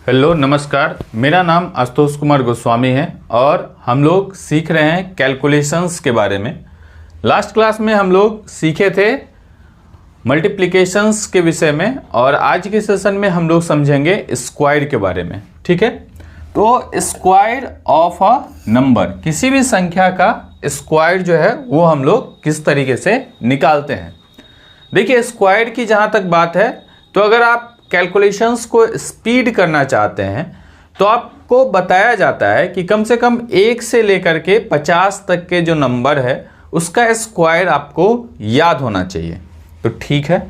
Hello नमस्कार, मेरा नाम आशुतोष कुमार गोस्वामी है और हम लोग सीख रहे हैं कैलकुलेशंस के बारे में। लास्ट क्लास में हम लोग सीखे थे मल्टीप्लिकेशंस के विषय में और आज के सेशन में हम लोग समझेंगे स्क्वायर के बारे में। ठीक है, तो स्क्वायर ऑफ अ नंबर, किसी भी संख्या का स्क्वायर जो है वो हम लोग किस तरीके से निकालते हैं। देखिए, स्क्वायर की जहाँ तक बात है तो अगर आप कैलकुलेशंस को स्पीड करना चाहते हैं तो आपको बताया जाता है कि कम से कम 1 से लेकर के 50 तक के जो नंबर है उसका स्क्वायर आपको याद होना चाहिए। तो ठीक है,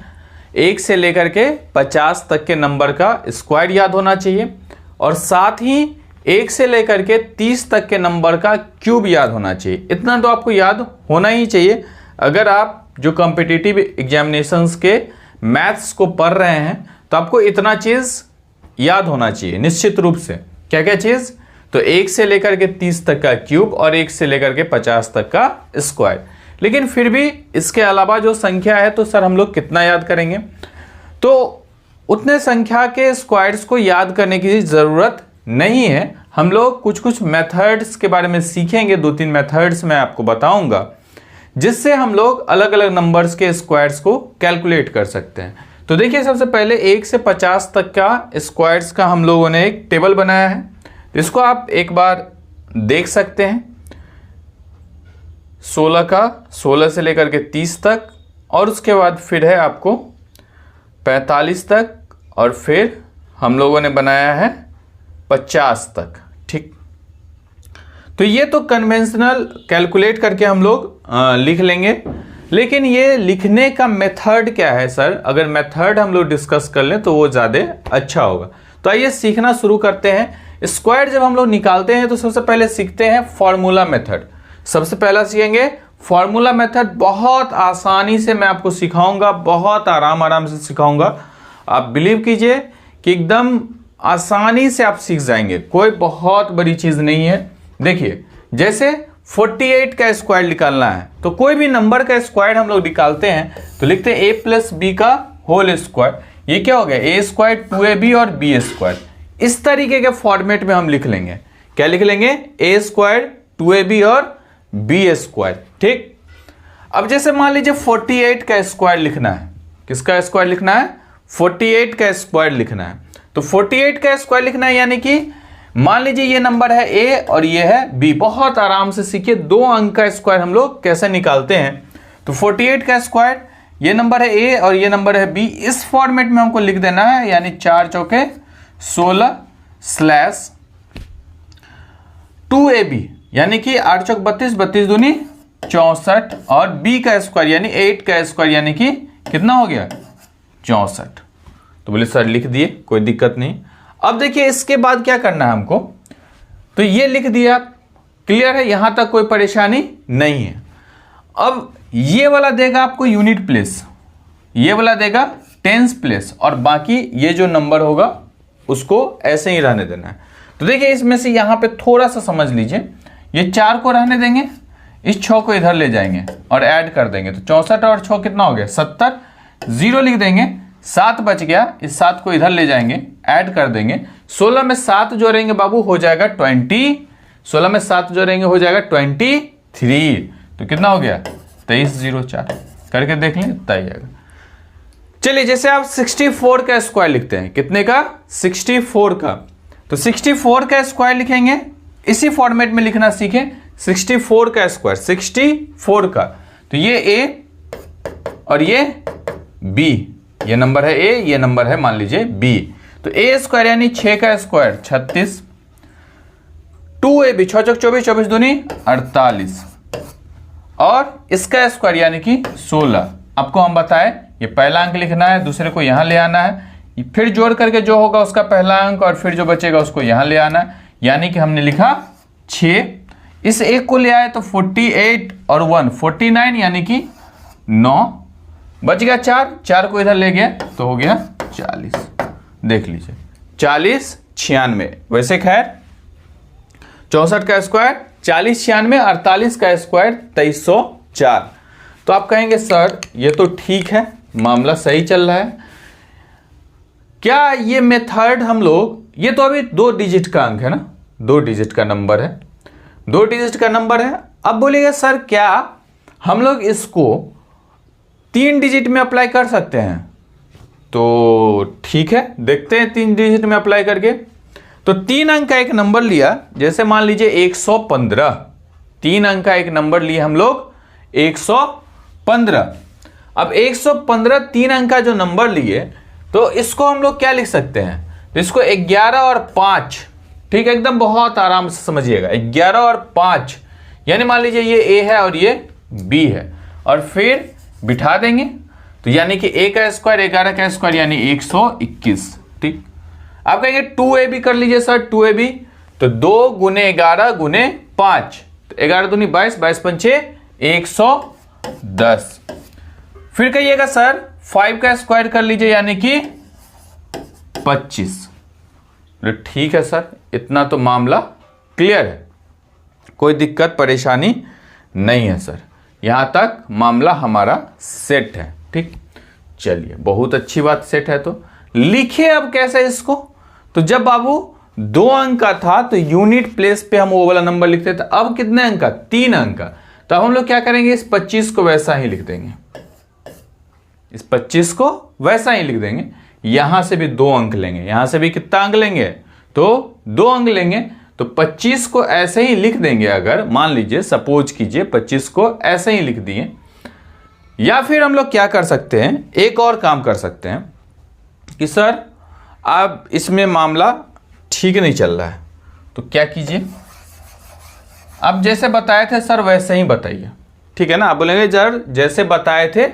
1 से लेकर के 50 तक के नंबर का स्क्वायर याद होना चाहिए और साथ ही 1 से लेकर के 30 तक के नंबर का क्यूब याद होना चाहिए। इतना तो आपको याद होना ही चाहिए। अगर आप जो कॉम्पिटिटिव एग्जामिनेशंस के मैथ्स को पढ़ रहे हैं तो आपको इतना चीज़ याद होना चाहिए निश्चित रूप से। क्या क्या चीज़? तो 1 से लेकर के 30 तक का क्यूब और 1 से लेकर के 50 तक का स्क्वायर। लेकिन फिर भी इसके अलावा जो संख्या है तो सर हम लोग कितना याद करेंगे? तो उतने संख्या के स्क्वायर्स को याद करने की ज़रूरत नहीं है। हम लोग कुछ कुछ मेथड्स के बारे में सीखेंगे, 2-3 मेथड्स मैं आपको बताऊंगा जिससे हम लोग अलग अलग नंबर्स के स्क्वायर्स को कैलकुलेट कर सकते हैं। तो देखिए, सबसे पहले 1 से 50 तक का स्क्वायर्स का हम लोगों ने एक टेबल बनाया है, इसको आप एक बार देख सकते हैं। 16 का, 16 से लेकर के 30 तक और उसके बाद फिर है आपको 45 तक और फिर हम लोगों ने बनाया है 50 तक। ठीक, तो ये तो कन्वेंशनल कैलकुलेट करके हम लोग लिख लेंगे। लेकिन ये लिखने का मेथड क्या है सर? अगर मेथड हम लोग डिस्कस कर लें तो वो ज़्यादा अच्छा होगा। तो आइए सीखना शुरू करते हैं। स्क्वायर जब हम लोग निकालते हैं तो सबसे पहले सीखते हैं फॉर्मूला मेथड। सबसे पहला सीखेंगे फॉर्मूला मेथड। बहुत आसानी से मैं आपको सिखाऊंगा, बहुत आराम से सिखाऊंगा। आप बिलीव कीजिए कि एकदम आसानी से आप सीख जाएंगे, कोई बहुत बड़ी चीज़ नहीं है। देखिए, जैसे 48 का स्क्वायर निकालना है तो कोई भी नंबर का स्क्वायर हम लोग निकालते हैं तो लिखते हैं a प्लस बी का होल स्क्वायर। ये क्या हो गया? a स्क्वायर 2ab और b स्क्वायर। इस तरीके के फॉर्मेट में हम लिख लेंगे। क्या लिख लेंगे? a स्क्वायर 2ab और b स्क्वायर। ठीक, अब जैसे मान लीजिए 48 का स्क्वायर लिखना है। किसका स्क्वायर लिखना है? 48 का स्क्वायर लिखना है। तो 48 का स्क्वायर लिखना है यानी कि मान लीजिए ये नंबर है a और ये है b। बहुत आराम से सीखिए 2 अंक का स्क्वायर हम लोग कैसे निकालते हैं। तो 48 का स्क्वायर, ये नंबर है a और ये नंबर है b। इस फॉर्मेट में हमको लिख देना है, यानी 4 चौके 16 स्लैश 2ab यानी कि 8 चौक 32, 32 दूनी 64 और b का स्क्वायर यानी 8 का स्क्वायर यानी कि कितना हो गया? 64। तो बोले सर लिख दिए, कोई दिक्कत नहीं। अब देखिए इसके बाद क्या करना है हमको। तो ये लिख दिया, क्लियर है, यहां तक कोई परेशानी नहीं है। अब ये वाला देगा आपको यूनिट प्लेस, ये वाला देगा टेंस प्लेस और बाकी ये जो नंबर होगा उसको ऐसे ही रहने देना है। तो देखिए इसमें से यहां पे थोड़ा सा समझ लीजिए, ये 4 को रहने देंगे, इस 6 को इधर ले जाएंगे और ऐड कर देंगे। तो 64 और 6 कितना हो गया? 70। 0 लिख देंगे, 7 बच गया, इस 7 को इधर ले जाएंगे, ऐड कर देंगे। 16 में 7 जोड़ेंगे बाबू, हो जाएगा 20। 16 में 7 जोड़ेंगे हो जाएगा 23। तो कितना हो गया? 2304। करके देख लें, इतना ही आएगा। चलिए, जैसे आप 64 का स्क्वायर लिखते हैं, कितने का? 64 का। तो 64 का स्क्वायर लिखेंगे, इसी फॉर्मेट में लिखना सीखें। 64 का स्क्वायर, 64 का। तो ये a और ये b, ये नंबर है a, ये नंबर है मान लीजिए b। तो a स्क्वायर यानी 6 का स्क्वायर 36, 2ab 6 चौक 24, 24 दूनी 48 और इसका स्क्वायर यानी कि 16। आपको हम बताएं ये पहला अंक लिखना है, दूसरे को यहां ले आना है, फिर जोड़ करके जो होगा उसका पहला अंक और फिर जो बचेगा उसको यहां ले आना है। यानी कि हमने लिखा 6, इस एक को ले आए तो 48 और 1 49 यानी कि 9 बच गया। 4 को इधर ले गया तो हो गया 40। देख लीजिए 40 96। वैसे खैर 64 का स्क्वायर 40 96, 48 का स्क्वायर 2304। तो आप कहेंगे सर ये तो ठीक है, मामला सही चल रहा है। क्या ये मेथड हम लोग ये तो अभी 2 डिजिट का अंक है ना, 2 डिजिट का नंबर है, 2 डिजिट का नंबर है। अब बोलिएगा सर क्या हम लोग इसको 3 डिजिट में अप्लाई कर सकते हैं? तो ठीक है, देखते हैं 3 डिजिट में अप्लाई करके। तो 3 अंक का एक नंबर लिया, जैसे मान लीजिए 115, 3 अंक का एक नंबर लिए हम लोग 115। अब 115 3 अंक का जो नंबर लिए, तो इसको हम लोग क्या लिख सकते हैं? तो इसको 11 और 5, ठीक है, एकदम बहुत आराम से समझिएगा, 11 और 5, यानी मान लीजिए ये ए है और ये बी है, और फिर बिठा देंगे, तो यानी कि a का स्क्वायर 11 का स्क्वायर यानी 121। ठीक, आप कहेंगे 2ab कर लीजिए सर, 2ab, तो 2 गुने 11 गुने 5, तो 11 दूनी 22, 22 पंचे 110। फिर कहिएगा सर 5 का स्क्वायर कर लीजिए यानी कि 25। ठीक है सर, इतना तो मामला क्लियर है, कोई दिक्कत परेशानी नहीं है सर, यहां तक मामला हमारा सेट है। ठीक, चलिए बहुत अच्छी बात, सेट है तो लिखिए अब कैसे इसको। तो जब बाबू 2 अंक का था तो यूनिट प्लेस पे हम वो वाला नंबर लिखते थे, अब कितने अंक का? 3 अंक का। तो अब हम लोग क्या करेंगे, इस 25 को वैसा ही लिख देंगे, इस 25 को वैसा ही लिख देंगे। यहां से भी 2 अंक लेंगे, यहां से भी कितना अंक लेंगे? तो 2 अंक लेंगे, तो 25 को ऐसे ही लिख देंगे। अगर मान लीजिए सपोज कीजिए 25 को ऐसे ही लिख दिए, या फिर हम लोग क्या कर सकते हैं, एक और काम कर सकते हैं कि सर अब इसमें मामला ठीक नहीं चल रहा है, तो क्या कीजिए, अब जैसे बताए थे सर वैसे ही बताइए, ठीक है ना। आप बोलेंगे सर जैसे बताए थे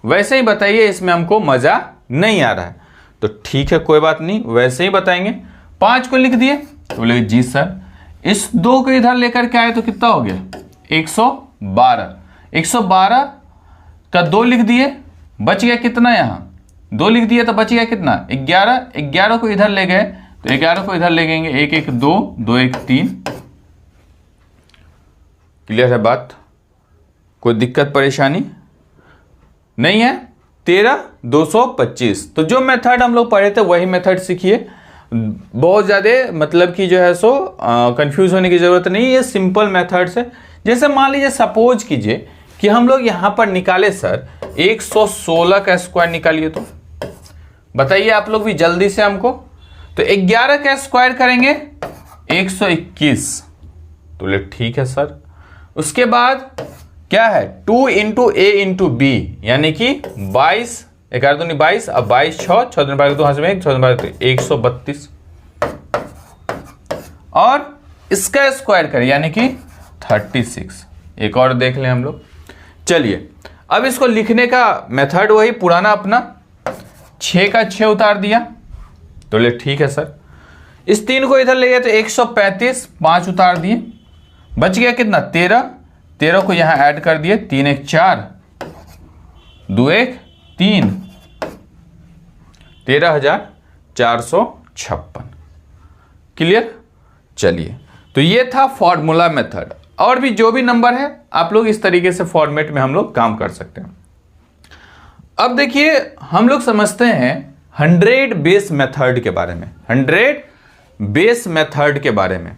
वैसे ही बताइए, इसमें हमको मजा नहीं आ रहा है, तो ठीक है कोई बात नहीं, वैसे ही बताएंगे। 5 को लिख दिए, तो बोलेंगे जी सर इस 2 को इधर लेकर के आए तो कितना हो गया? 112। 112 का 2 लिख दिए, बच गया कितना? यहाँ 2 लिख दिए तो बच गया कितना? 11। 11 को इधर ले गए, तो 11 को इधर ले गएंगे, 1 1 2, 2 1 3। क्लियर है बात, कोई दिक्कत परेशानी नहीं है। 13 225। तो जो मेथड हम लोग पढ़े थे वही मेथड सीखिए, बहुत ज़्यादा मतलब कि जो है सो कंफ्यूज होने की ज़रूरत नहीं, ये सिंपल मेथड्स है। जैसे मान लीजिए सपोज कीजिए कि हम लोग यहाँ पर निकाले सर 116 का स्क्वायर निकालिए, तो बताइए आप लोग भी जल्दी से हमको। तो 11 का स्क्वायर करेंगे 121, तो ले ठीक है सर। उसके बाद क्या है? 2 इंटू ए इंटू बी, यानी कि 22, 11 दूनी 22, अब 22 6 6 दूनी 12 2 हाथ में 1 6 दूनी 12 132, और इसका स्क्वायर करें यानी कि 36। एक और देख लें हम लोग। चलिए अब इसको लिखने का मेथड वही पुराना अपना, 6 का 6 उतार दिया, तो ले ठीक है सर। इस 3 को इधर ले गए तो 135, 5 उतार दिए, बच गया कितना? 13। 13 को यहां ऐड कर दिए, 3 1 4, 2 1 3, 13,456। क्लियर? चलिए, तो ये था फॉर्मूला मेथड। और भी जो भी नंबर है आप लोग इस तरीके से फॉर्मेट में हम लोग काम कर सकते हैं। अब देखिए हम लोग समझते हैं 100 बेस मेथड के बारे में, 100 बेस मेथड के बारे में।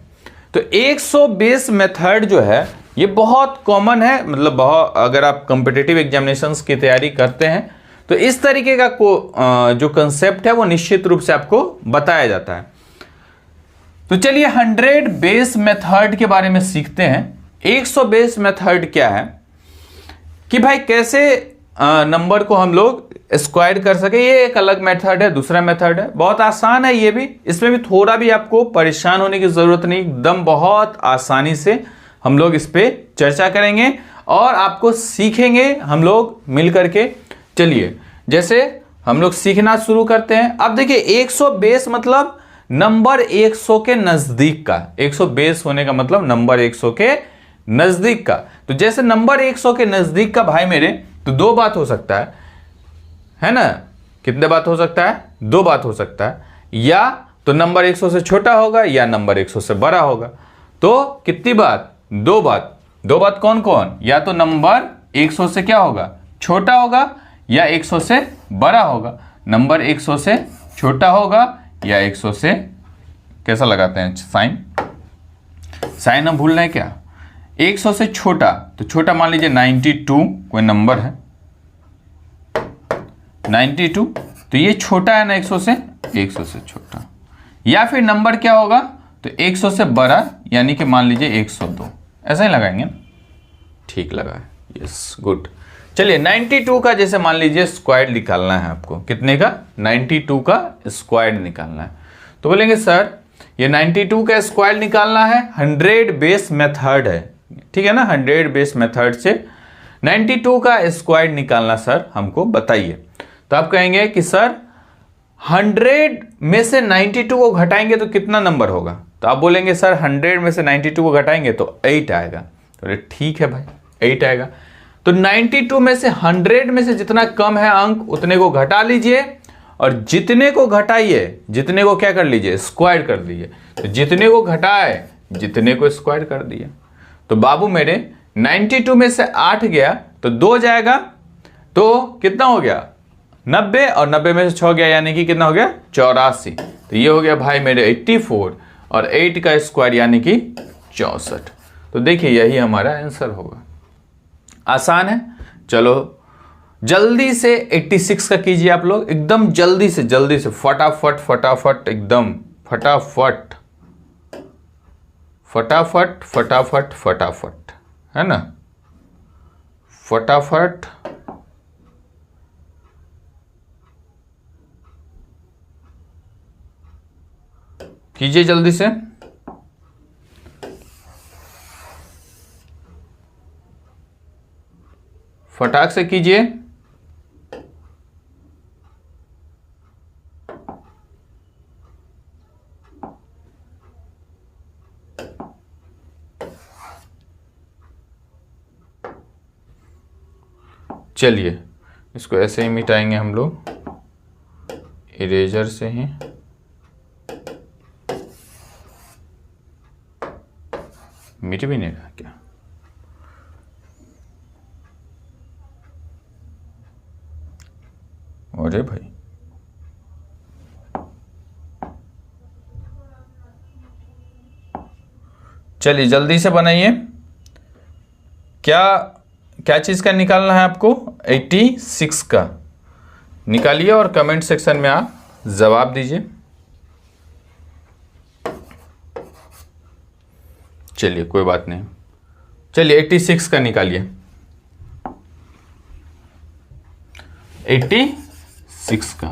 तो 100 बेस मेथड जो है ये बहुत कॉमन है, मतलब बहुत, अगर आप कॉम्पिटिटिव एग्जामिनेशंस की तैयारी करते हैं तो इस तरीके का जो कंसेप्ट है वो निश्चित रूप से आपको बताया जाता है। तो चलिए 100 बेस मेथड के बारे में सीखते हैं। 100 बेस मेथड क्या है कि भाई कैसे नंबर को हम लोग स्क्वायर कर सके, ये एक अलग मेथड है, दूसरा मेथड है, बहुत आसान है ये भी, इसमें भी थोड़ा भी आपको परेशान होने की जरूरत नहीं, एकदम बहुत आसानी से हम लोग इस पे चर्चा करेंगे और आपको सीखेंगे हम लोग मिल करके। चलिए जैसे हम लोग सीखना शुरू करते हैं। अब देखिए 100 बेस मतलब नंबर 100 के नजदीक का, 100 बेस होने का मतलब नंबर 100 के नजदीक का। तो जैसे नंबर 100 के नजदीक का भाई मेरे, तो 2 बात हो सकता है ना? कितने बात हो सकता है? 2 बात हो सकता है, या तो नंबर 100 से छोटा होगा या नंबर 100 से बड़ा होगा। तो कितनी बात? 2 बात। 2 बात कौन कौन? या तो नंबर 100 से क्या होगा? छोटा होगा, या 100 से बड़ा होगा। नंबर 100 से छोटा होगा या 100 से कैसा लगाते हैं साइन। साइन हम भूल रहे हैं क्या, 100 से छोटा, तो छोटा मान लीजिए 92 कोई नंबर है 92, तो ये छोटा है ना 100 से छोटा, या फिर नंबर क्या होगा तो 100 से बड़ा, यानी कि मान लीजिए 102, ऐसा ही लगाएंगे ना। ठीक लगा है, यस गुड। चलिए 92 का जैसे मान लीजिए स्क्वायर निकालना है आपको, कितने का 92 का स्क्वायर निकालना है, तो बोलेंगे सर ये 92 का स्क्वायर निकालना है, 100 बेस मेथड है, ठीक है ना, 100 बेस मेथड से 92 का स्क्वायर निकालना सर हमको बताइए। तो आप कहेंगे कि सर 100 में से 92 को घटाएंगे तो कितना नंबर होगा, तो आप बोलेंगे सर 100 में से 92 को घटाएंगे तो 8 आएगा। तो ठीक है भाई 8 आएगा, तो 92 में से 100 में से जितना कम है अंक उतने को घटा लीजिए, और जितने को घटाइए जितने को क्या कर लीजिए स्क्वायर कर दीजिए। तो जितने को घटाए जितने को स्क्वायर कर दिया। तो बाबू मेरे 92 में से 8 गया तो 2 जाएगा, तो कितना हो गया 90, और 90 में से 6 गया यानी कि कितना हो गया 84। तो ये हो गया भाई मेरे 84, और 8 का स्क्वायर यानी कि 64। तो देखिए यही हमारा आंसर होगा। आसान है। चलो जल्दी से 86 का कीजिए आप लोग, एकदम जल्दी से फटाफट फटाफट एकदम फटाफट फटाफट फटाफट फटाफट, है ना, फटाफट कीजिए जल्दी से। फटाक से कीजिए। चलिए इसको ऐसे ही मिटाएंगे हम लोग इरेजर से ही। मिट भी नहीं रहा क्या? अरे भाई चलिए जल्दी से बनाइए। क्या चीज का निकालना है आपको? 86 का निकालिए और कमेंट सेक्शन में आप जवाब दीजिए। चलिए कोई बात नहीं, चलिए 86 का निकालिए। 86 का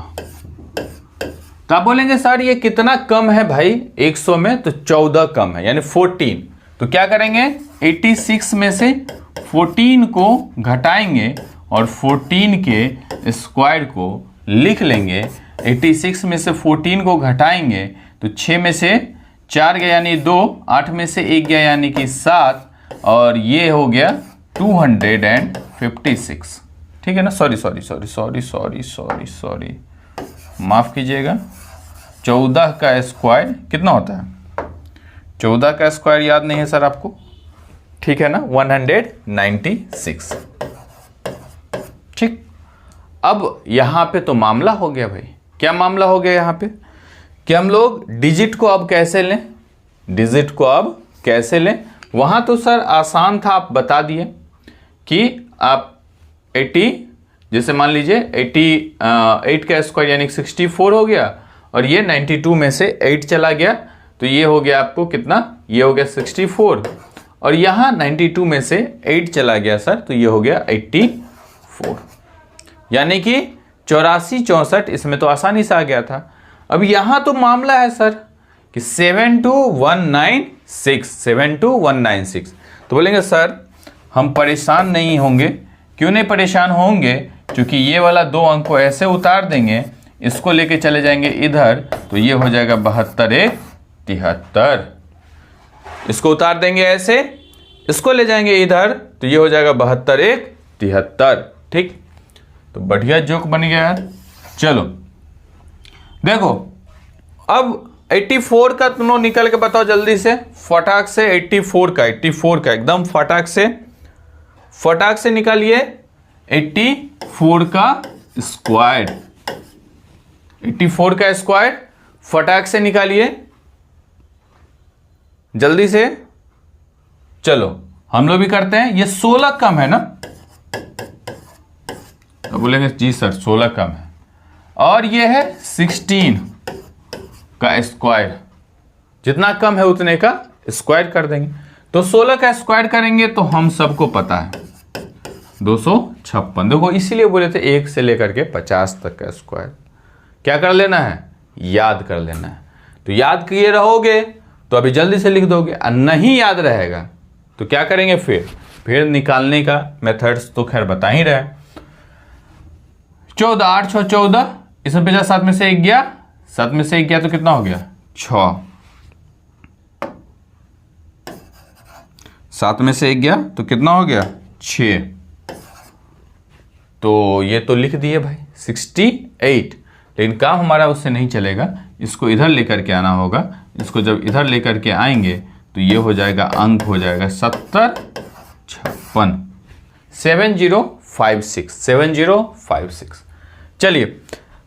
तो आप बोलेंगे सर ये कितना कम है भाई 100 में? तो 14 कम है यानी 14। तो क्या करेंगे 86 में से 14 को घटाएंगे और 14 के स्क्वायर को लिख लेंगे। 86 में से 14 को घटाएंगे तो 6 में से 4 गया यानी 2, 8 में से 1 गया यानी कि 7, और ये हो गया 256। ठीक है ना, सॉरी माफ कीजिएगा। 14 का स्क्वायर कितना होता है? 14 का स्क्वायर याद नहीं है सर आपको? ठीक है ना, 196। ठीक, अब यहां पे तो मामला हो गया भाई। क्या मामला हो गया यहां पे कि हम लोग डिजिट को अब कैसे लें? डिजिट को अब कैसे लें? वहां तो सर आसान था, आप बता दिए कि आप 80 जैसे मान लीजिए 88 का स्क्वायर यानी 64 हो गया, और ये 92 में से 8 चला गया तो ये हो गया आपको कितना? ये हो गया 64, और यहां 92 में से 8 चला गया सर तो ये हो गया 84, यानी कि 84 64। इसमें तो आसानी से आ गया था। अब यहां तो मामला है सर कि 72196। तो बोलेंगे सर हम परेशान नहीं होंगे। क्यों नहीं परेशान होंगे? क्योंकि ये वाला 2 अंक को ऐसे उतार देंगे, इसको लेके चले जाएंगे इधर, तो ये हो जाएगा 72 1 73। इसको उतार देंगे ऐसे, इसको ले जाएंगे इधर, तो ये हो जाएगा 72 1 73। ठीक, तो बढ़िया जोक बन गया यार। चलो देखो अब 84 का तुम लोग निकल के बताओ जल्दी से, फटाक से 84 का एकदम फटाक से निकालिए। 84 का स्क्वायर, 84 का स्क्वायर फटाक से निकालिए। जल्दी से चलो हम लोग भी करते हैं। ये 16 कम है ना, तो बोलेंगे जी सर 16 कम है, और ये है 16 का स्क्वायर, जितना कम है उतने का स्क्वायर कर देंगे। तो 16 का स्क्वायर करेंगे तो हम सबको पता है 256। देखो इसीलिए बोले थे 1 से लेकर के 50 तक का स्क्वायर क्या कर लेना है, याद कर लेना है। तो याद किए रहोगे तो अभी जल्दी से लिख दोगे, और नहीं याद रहेगा तो क्या करेंगे, फिर निकालने का मेथड्स तो खैर बता ही रहे। 14 8 6 14, इसमें 50 7 में से 1 गया, 7 में से 1 गया तो कितना हो गया 6, 7 में से 1 गया तो कितना हो गया 6। तो ये तो लिख दिए भाई 68, लेकिन काम हमारा उससे नहीं चलेगा, इसको इधर लेकर के आना होगा। इसको जब इधर लेकर के आएंगे तो ये हो जाएगा, अंक हो जाएगा 70 56 7056। चलिए,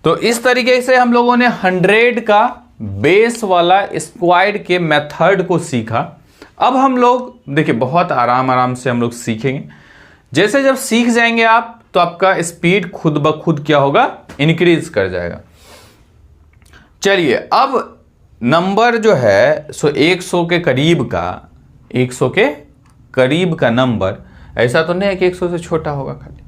तो इस तरीके से हम लोगों ने 100 का बेस वाला स्क्वायर्ड के मेथड को सीखा। अब हम लोग देखिए बहुत आराम से हम लोग सीखेंगे। जैसे जब सीख जाएंगे आप तो आपका स्पीड खुद ब खुद क्या होगा, इंक्रीज कर जाएगा। चलिए, अब नंबर जो है सो 100 के करीब का, 100 के करीब का नंबर ऐसा तो नहीं है कि 100 से छोटा होगा, खाली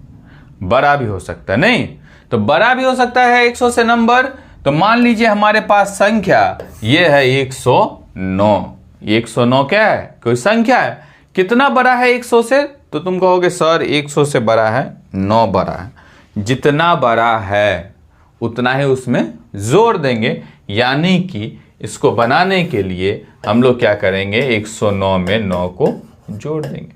बड़ा भी हो सकता है। नहीं तो बड़ा भी हो सकता है 100 से नंबर। तो मान लीजिए हमारे पास संख्या ये है 109। 109 क्या है, कोई संख्या है। कितना बड़ा है 100 से, तो तुम कहोगे सर 100 से बड़ा है 9 बड़ा है। जितना बड़ा है उतना ही उसमें जोड़ देंगे, यानी कि इसको बनाने के लिए हम लोग क्या करेंगे, 109 में 9 को जोड़ देंगे।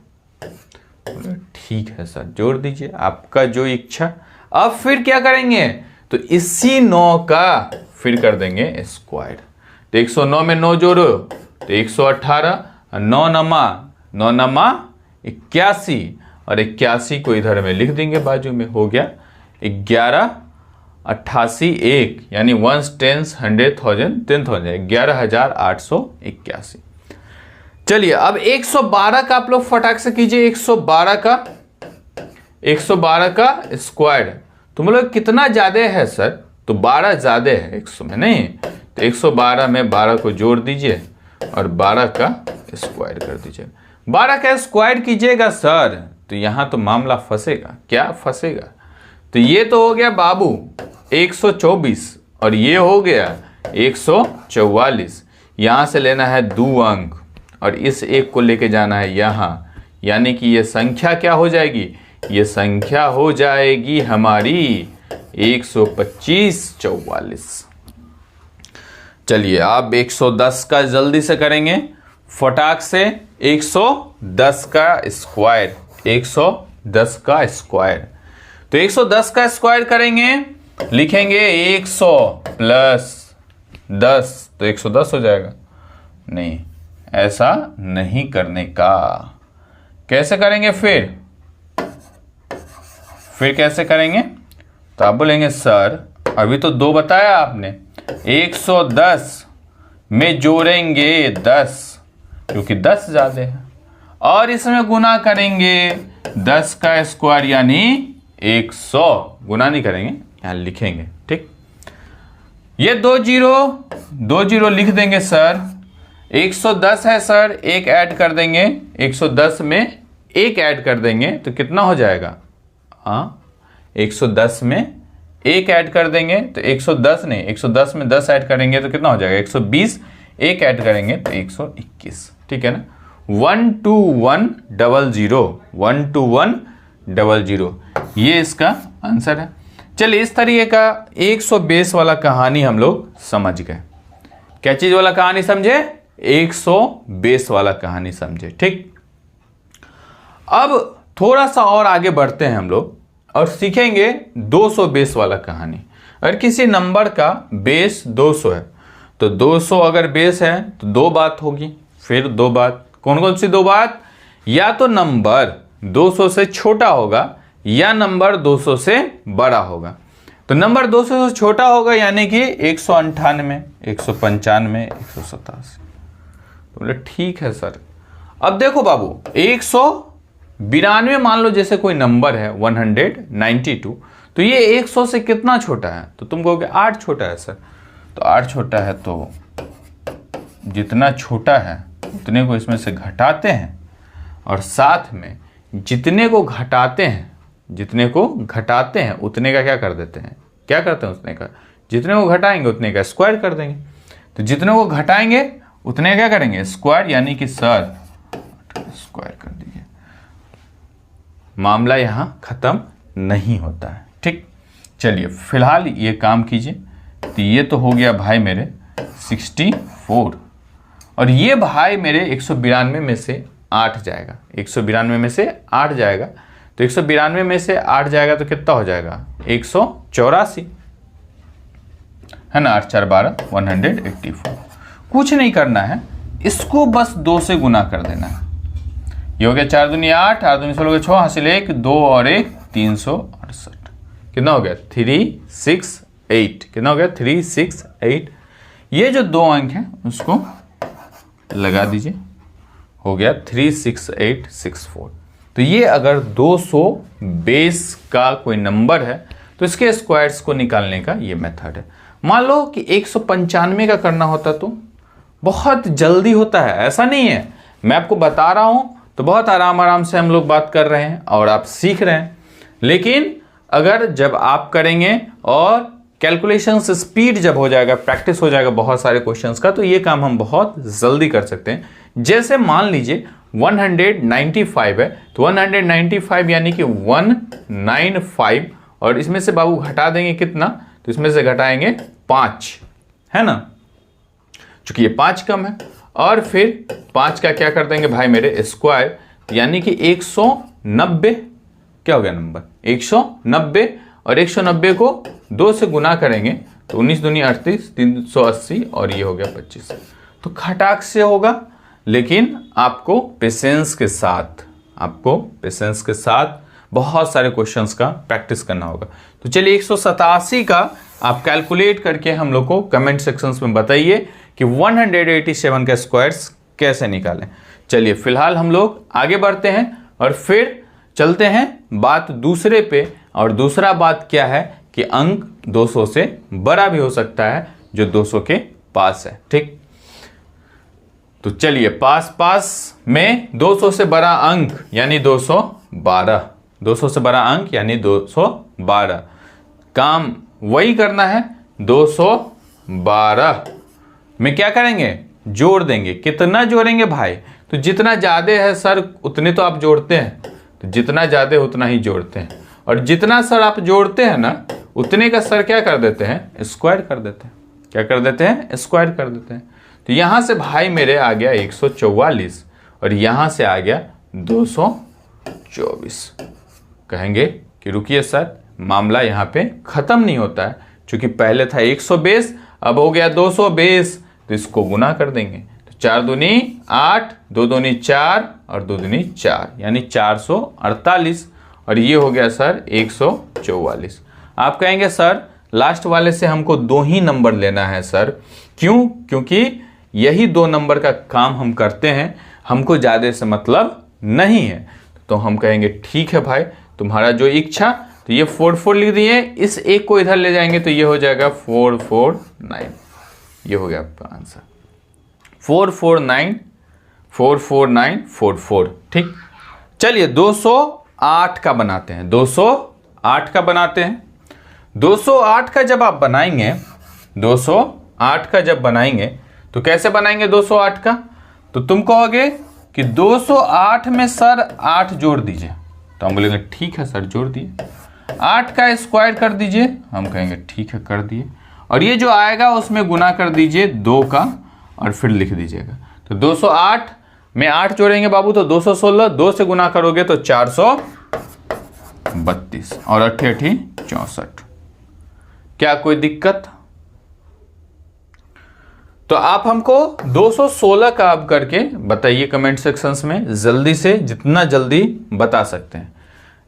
ठीक है सर, जोड़ दीजिए, आपका जो इच्छा। अब फिर क्या करेंगे, तो इसी 9 का फिर कर देंगे स्क्वायर। तो 109 में 9 जोड़ो तो 118, 9 नमा 81, और 81 को इधर में लिख देंगे बाजू में, हो गया 11 88 1, यानी 1 10 100 1000 10,000 11,881। चलिए, अब 112 का आप लोग फटाक से कीजिए। 112 का स्क्वायर तो मतलब कितना ज्यादा है सर, तो 12 ज्यादा है 100 में, नहीं तो 112 में 12 को जोड़ दीजिए और 12 का स्क्वायर कर दीजिए। 12 का स्क्वायर कीजिएगा सर, तो यहां तो मामला फंसेगा। क्या फंसेगा, तो ये तो हो गया बाबू 124, और ये हो गया 144। यहां से लेना है 2 अंक और इस एक को लेके जाना है यहां, यानी कि ये संख्या क्या हो जाएगी, ये संख्या हो जाएगी हमारी 125 44। चलिए, अब 110 का जल्दी से करेंगे फटाक से। 110 का स्क्वायर, 110 का स्क्वायर, तो 110 का स्क्वायर करेंगे, लिखेंगे 100 प्लस 10 तो 110 हो जाएगा। नहीं, ऐसा नहीं करने का। कैसे करेंगे फिर कैसे करेंगे, तो आप बोलेंगे सर अभी तो 2 बताया आपने, 110 में जोड़ेंगे 10 क्योंकि 10 ज्यादा है, और इसमें गुना करेंगे 10 का स्क्वायर यानी 100। गुना नहीं करेंगे, यहां लिखेंगे। ठीक, ये 2 जीरो लिख देंगे सर। 110 है सर, एक ऐड कर देंगे, 110 में एक ऐड कर देंगे तो कितना हो जाएगा, 110 में एक ऐड कर देंगे तो 110 नहीं, 110 में 10 ऐड करेंगे तो कितना हो जाएगा 120, एक ऐड करेंगे तो 121। ठीक है ना, 12100 12100 ये इसका आंसर है। चलिए, इस तरीके का 120 वाला कहानी हम लोग समझ गए। क्या चीज वाला कहानी समझे, 120 वाला कहानी समझे। ठीक, अब थोड़ा सा और आगे बढ़ते हैं हम लोग और सीखेंगे 220 वाला कहानी। अगर किसी नंबर का बेस 200 है तो 200 अगर बेस है तो 2 बात होगी। फिर 2 बात, कौन कौन सी 2 बात, या तो नंबर 200 से छोटा होगा या नंबर 200 से बड़ा होगा। तो नंबर 200 से छोटा होगा यानी कि 198, 195, 187। तो बोले ठीक है सर। अब देखो बाबू 192 मान लो जैसे कोई नंबर है 192, तो ये 100 से कितना छोटा है, तो तुम कहोगे 8 छोटा है सर। तो 8 छोटा है तो जितना छोटा है उतने को इसमें से घटाते हैं, और साथ में जितने को घटाते हैं उतने का क्या कर देते हैं, क्या करते हैं उतने का, जितने को घटाएंगे उतने का स्क्वायर कर देंगे। तो जितने को घटाएंगे उतने क्या करेंगे स्क्वायर, यानी कि सर स्क्वायर कर दीजिए। मामला यहां खत्म नहीं होता है। ठीक, चलिए फिलहाल ये काम कीजिए। तो ये तो हो गया भाई मेरे 64, और ये भाई मेरे 192 में से 8 जाएगा, 192 में से 8 जाएगा। तो 192 में से 8 जाएगा तो कितना हो जाएगा 184, है ना। 8 4 12 184। कुछ नहीं करना है, इसको बस 2 से गुना कर देना है। ये हो गया 4 दूनी 8, 8 दूनी 16 6, हासिल 1 2 और 1 368। कितना हो गया 368, कितना हो गया 368। ये जो 2 अंक हैं उसको लगा दीजिए, हो गया 36864। तो ये अगर 200 बेस का कोई नंबर है तो इसके स्क्वायर्स को निकालने का ये मेथड है। मान लो कि 195 का करना होता तो बहुत जल्दी होता है, ऐसा नहीं है, मैं आपको बता रहा हूं तो बहुत आराम से हम लोग बात कर रहे हैं और आप सीख रहे हैं। लेकिन अगर जब आप करेंगे और कैलकुलेशंस स्पीड जब हो जाएगा, प्रैक्टिस हो जाएगा बहुत सारे क्वेश्चंस का, तो ये काम हम बहुत जल्दी कर सकते हैं। जैसे मान लीजिए 195 है, तो 195 यानी कि 195, और इसमें से बाबू घटा देंगे कितना, तो इसमें से घटाएंगे 5, है ना, चूंकि ये 5 कम है। और फिर 5 का क्या कर देंगे भाई मेरे स्क्वायर, यानी कि 190, क्या हो गया नंबर 190, और 190 को 2 से गुना करेंगे तो 19 दूनी 38 380, और ये हो गया 25। तो खटाक से होगा, लेकिन आपको पेशेंस के साथ बहुत सारे क्वेश्चंस का प्रैक्टिस करना होगा। तो चलिए 187 का आप कैलकुलेट करके हम लोग को कमेंट सेक्शंस में बताइए कि 187 का स्क्वायर्स कैसे निकालें। चलिए फिलहाल हम लोग आगे बढ़ते हैं और फिर चलते हैं बात दूसरे पे, और दूसरा बात क्या है कि अंक 200 से बड़ा भी हो सकता है जो 200 के पास है। ठीक, तो चलिए पास में 200 से बड़ा अंक यानी 212, 200 से बड़ा अंक यानी 212, काम वही करना है। 212 में क्या करेंगे, जोड़ देंगे। कितना जोड़ेंगे भाई, तो जितना ज्यादा है सर उतने तो आप जोड़ते हैं, तो जितना ज्यादा उतना ही जोड़ते हैं, और जितना सर आप जोड़ते हैं ना उतने का सर क्या कर देते हैं, स्क्वायर कर देते हैं। क्या कर देते हैं, स्क्वायर कर देते हैं। तो यहां से भाई मेरे आ गया 144, और यहां से आ गया 224। कहेंगे कि रुकिए सर, मामला यहां पे खत्म नहीं होता है, क्योंकि पहले था 100 बेस, अब हो गया 200 बेस, तो इसको गुना कर देंगे। तो 4 दूनी 8, 2 दूनी 4 और 2 दूनी 4, यानी 448, और ये हो गया सर 144। आप कहेंगे सर लास्ट वाले से हमको 2 ही नंबर लेना है सर, क्यों, क्योंकि यही 2 नंबर का काम हम करते हैं, हमको ज्यादा से मतलब नहीं है। तो हम कहेंगे ठीक है भाई, तुम्हारा जो इच्छा। तो ये 44 लिख दिए, इस एक को इधर ले जाएंगे तो ये हो जाएगा 449, ये हो गया आपका आंसर 44944। ठीक, चलिए 208 का बनाते हैं, 208 का बनाते हैं। 208 का जब आप बनाएंगे, 208 का जब बनाएंगे तो कैसे बनाएंगे 208 का, तो तुम कहोगे कि 208 में सर 8 जोड़ दीजिए, तो हम बोलेंगे ठीक है सर जोड़ दिए। 8 का स्क्वायर कर दीजिए, हम कहेंगे ठीक है कर दिए, और ये जो आएगा उसमें गुना कर दीजिए 2 का, और फिर लिख दीजिएगा। तो 208 में 8 जोड़ेंगे बाबू तो 216, 2 से गुना करोगे तो 432, और 8 8 64। क्या कोई दिक्कत? तो आप हमको 216 का अब करके बताइए कमेंट सेक्शंस में, जल्दी से, जितना जल्दी बता सकते हैं।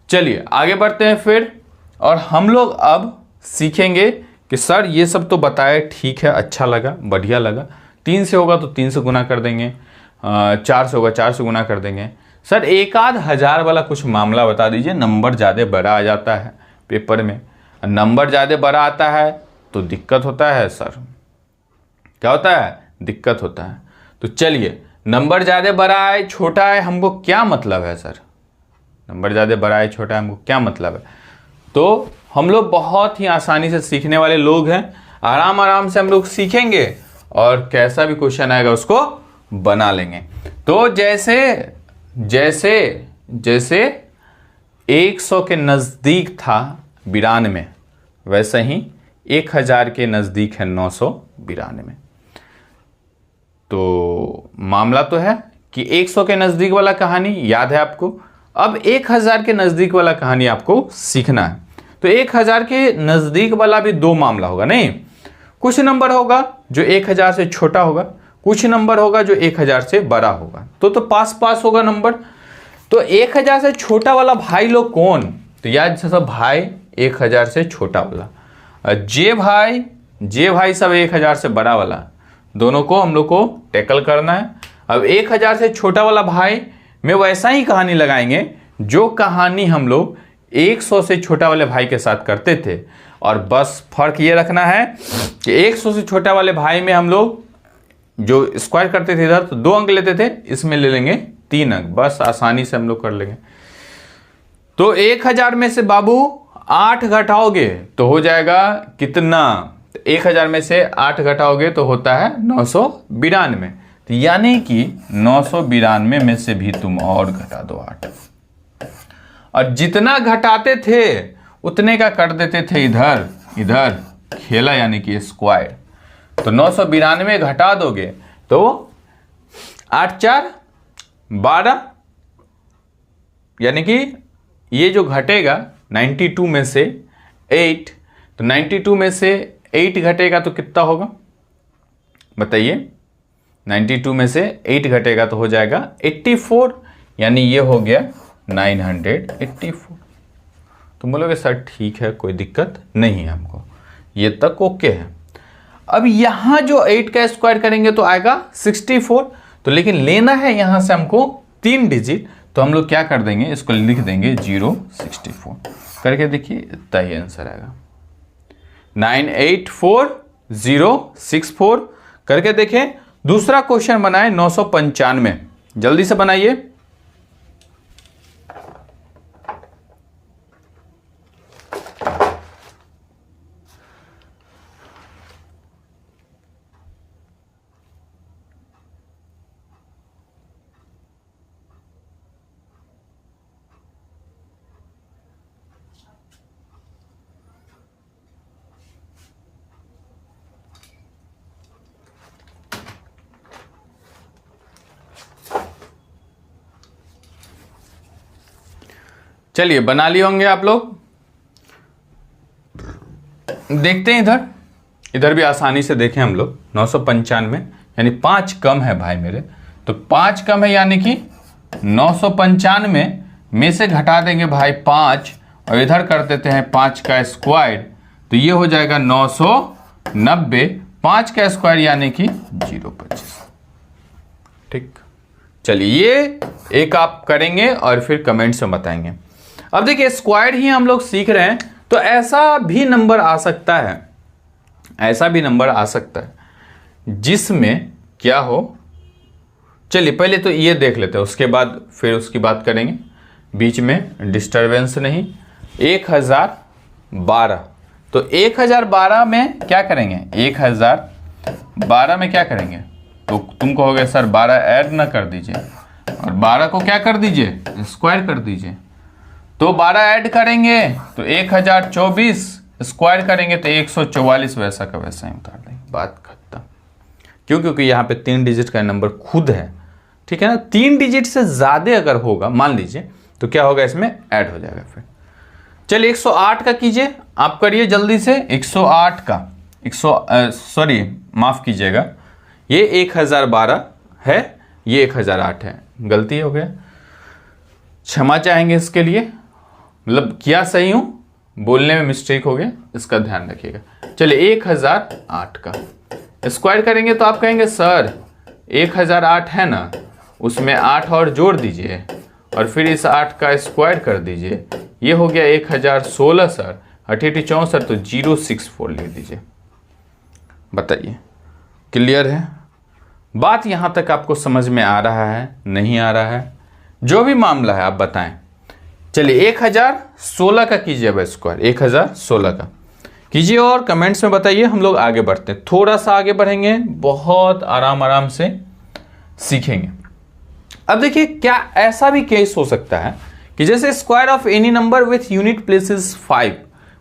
चलिए आगे बढ़ते हैं फिर, और हम लोग अब सीखेंगे कि सर ये सब तो बताए, ठीक है, अच्छा लगा, बढ़िया लगा। 3 से होगा तो 3 से गुना कर देंगे, 4 से होगा, 4 से गुना कर देंगे। सर एक आध हज़ार वाला कुछ मामला बता दीजिए, नंबर ज़्यादा बड़ा आ जाता है पेपर में, नंबर ज़्यादा बड़ा आता है तो दिक्कत होता है सर, क्या होता है, दिक्कत होता है। तो चलिए नंबर ज़्यादा बड़ा है छोटा है हमको क्या मतलब है सर, नंबर ज़्यादा बड़ा है छोटा है हमको क्या मतलब है। तो हम लोग बहुत ही आसानी से सीखने वाले लोग हैं, आराम आराम से हम लोग सीखेंगे और कैसा भी क्वेश्चन आएगा उसको बना लेंगे। तो जैसे जैसे जैसे 100 के नज़दीक था 92, वैसे ही 1000 के नज़दीक है 992। तो मामला तो है कि 100 के नज़दीक वाला कहानी याद है आपको, अब 1000 के नज़दीक वाला कहानी आपको सीखना है। तो 1000 के नज़दीक वाला भी दो मामला होगा, नहीं कुछ नंबर होगा जो 1000 से छोटा होगा, कुछ नंबर होगा जो 1000 से बड़ा होगा, तो पास पास होगा नंबर। तो 1000 से छोटा वाला भाई लोग कौन, तो याद सब भाई 1000 से छोटा वाला, जे भाई सब 1000 से बड़ा वाला, दोनों को हम लोग को टैकल करना है। अब 1000 से छोटा वाला भाई में वैसा ही कहानी लगाएंगे जो कहानी हम लोग 100 से छोटा वाले भाई के साथ करते थे, और बस फर्क ये रखना है कि 100 से छोटा वाले भाई में हम लोग जो स्क्वायर करते थे इधर तो 2 अंक लेते थे, इसमें ले लेंगे 3 अंक, बस आसानी से हम लोग कर लेंगे। तो 1000 में से बाबू 8 घटाओगे तो हो जाएगा कितना, 1000 में से 8 घटाओगे तो होता है 992। तो यानी कि 992 में से भी तुम और घटा दो 8, और जितना घटाते थे उतने का कर देते थे इधर इधर खेला, यानी कि स्क्वायर। तो 992 घटा दोगे तो 8 4 12, यानी कि ये जो घटेगा 92 में से 8, तो 92 में से 8 घटेगा तो कितना होगा बताइए, 92 में से 8 घटेगा तो हो जाएगा 84, यानी ये हो गया 984। तुम बोलोगे सर ठीक है कोई दिक्कत नहीं है हमको, ये तक ओके है। अब यहाँ जो 8 का स्क्वायर करेंगे तो आएगा 64, तो लेकिन लेना है यहाँ से हमको 3 डिजिट, तो हम लोग क्या कर देंगे, इसको लिख देंगे 064 करके, देखिए इतना ही आंसर आएगा 984064 करके। देखें दूसरा क्वेश्चन बनाए 995, जल्दी से बनाइए। चलिए बना लिए होंगे आप लोग, देखते हैं इधर भी आसानी से देखें हम लोग। 995 यानी 5 कम है भाई मेरे, तो 5 कम है यानी कि 995 में से घटा देंगे भाई 5, और इधर कर देते हैं 5 का स्क्वायर, तो ये हो जाएगा 990, 5 का स्क्वायर यानी कि 025। ठीक, चलिए ये एक आप करेंगे और फिर कमेंट्स में बताएंगे। अब देखिए स्क्वायर ही हम लोग सीख रहे हैं, तो ऐसा भी नंबर आ सकता है, ऐसा भी नंबर आ सकता है जिसमें क्या हो, चलिए पहले तो ये देख लेते हैं, उसके बाद फिर उसकी बात करेंगे, बीच में डिस्टरबेंस नहीं। 1012, तो 1012 में क्या करेंगे, 1012 में क्या करेंगे, तो तुम कहोगे सर 12 ऐड ना कर दीजिए और 12 को क्या कर दीजिए, स्क्वायर कर दीजिए। तो 12 ऐड करेंगे तो 1024, स्क्वायर करेंगे तो 144, वैसा का वैसा ही उतार देंगे, बात खत्म। क्यों, क्योंकि यहाँ पे 3 डिजिट का नंबर खुद है, ठीक है ना। 3 डिजिट से ज़्यादा अगर होगा मान लीजिए तो क्या होगा, इसमें ऐड हो जाएगा फिर। चलिए 108 का कीजिए, आप करिए जल्दी से 108 का, सॉरी माफ़ कीजिएगा, ये 1012 है, ये 1008 है, गलती हो गया, क्षमा चाहेंगे इसके लिए, मतलब क्या सही हूँ, बोलने में मिस्टेक हो गया, इसका ध्यान रखिएगा। चलिए 1008 का स्क्वायर करेंगे तो आप कहेंगे सर 1008 है ना, उसमें 8 और जोड़ दीजिए और फिर इस 8 का स्क्वायर कर दीजिए। ये हो गया 1016 सर, 88 64 तो 064 लिख दीजिए। बताइए क्लियर है? बात यहाँ तक आपको समझ में आ रहा है, नहीं आ रहा है? जो भी मामला है आप बताएं। चलिए 1016 का कीजिए अब स्क्वायर, 1016 का कीजिए और कमेंट्स में बताइए। हम लोग आगे बढ़ते हैं, थोड़ा सा आगे बढ़ेंगे, बहुत आराम से सीखेंगे। अब देखिए क्या ऐसा भी केस हो सकता है कि जैसे square of any number with unit places 5,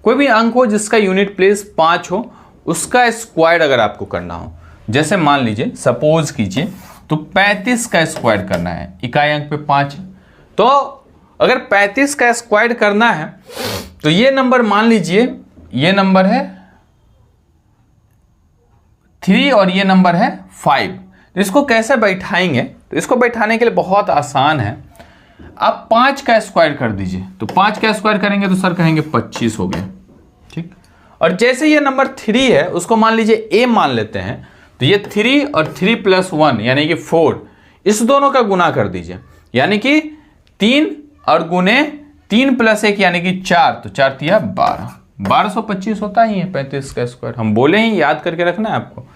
कोई भी अंक हो जिसका यूनिट प्लेस 5 हो, उसका स्क्वायर अगर आपको करना हो, जैसे मान लीजिए सपोज कीजिए तो 35 का स्क्वायर करना है, इकाई अंक पे 5, तो अगर 35 का स्क्वायर करना है तो ये नंबर मान लीजिए ये नंबर है 3 और ये नंबर है 5। तो इसको कैसे बैठाएंगे? तो इसको बैठाने के लिए बहुत आसान है, आप 5 का स्क्वायर कर दीजिए। तो 5 का स्क्वायर करेंगे तो सर कहेंगे 25 हो गया, ठीक। और जैसे ये नंबर 3 है उसको मान लीजिए a मान लेते हैं, तो ये 3 और 3 + 1 यानी कि 4, इस दोनों का गुना कर दीजिए, यानी कि 3 और गुने 3 + 1 यानी कि 4, तो 4 तिया 12, 1225 होता ही है 35 का स्क्वायर। हम बोले ही याद करके रखना है आपको।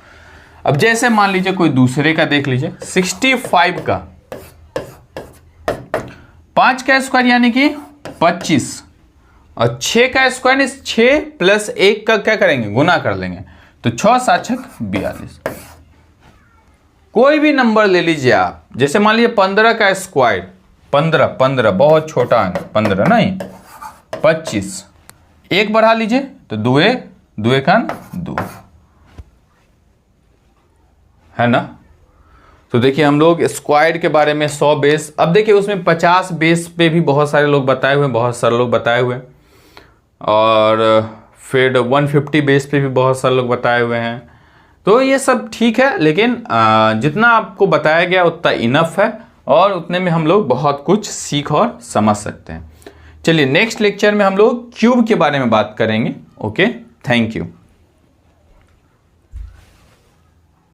अब जैसे मान लीजिए कोई दूसरे का देख लीजिए, 65 का 5 का स्क्वायर यानी कि 25 और 6 का स्क्वायर, इस 6 + 1 का क्या करेंगे? गुना कर लेंगे, तो 6 7 42। कोई भी नंबर ले लीजिए आप, जैसे मान लीजिए 15 का स्क्वायर, 15 बहुत छोटा अंक, 15 नहीं 25, 1 बढ़ा लीजिए तो 2 का 2 है ना। तो देखिए हम लोग स्क्वायर के बारे में 100 बेस, अब देखिए उसमें 50 बेस पे भी बहुत सारे लोग बताए हुए, बहुत सारे लोग बताए हुए, और फिर 150 बेस पे भी बहुत सारे लोग बताए हुए हैं। तो ये सब ठीक है, लेकिन जितना आपको बताया गया उतना इनफ है और उतने में हम लोग बहुत कुछ सीख और समझ सकते हैं। चलिए नेक्स्ट लेक्चर में हम लोग क्यूब के बारे में बात करेंगे। Okay, thank you.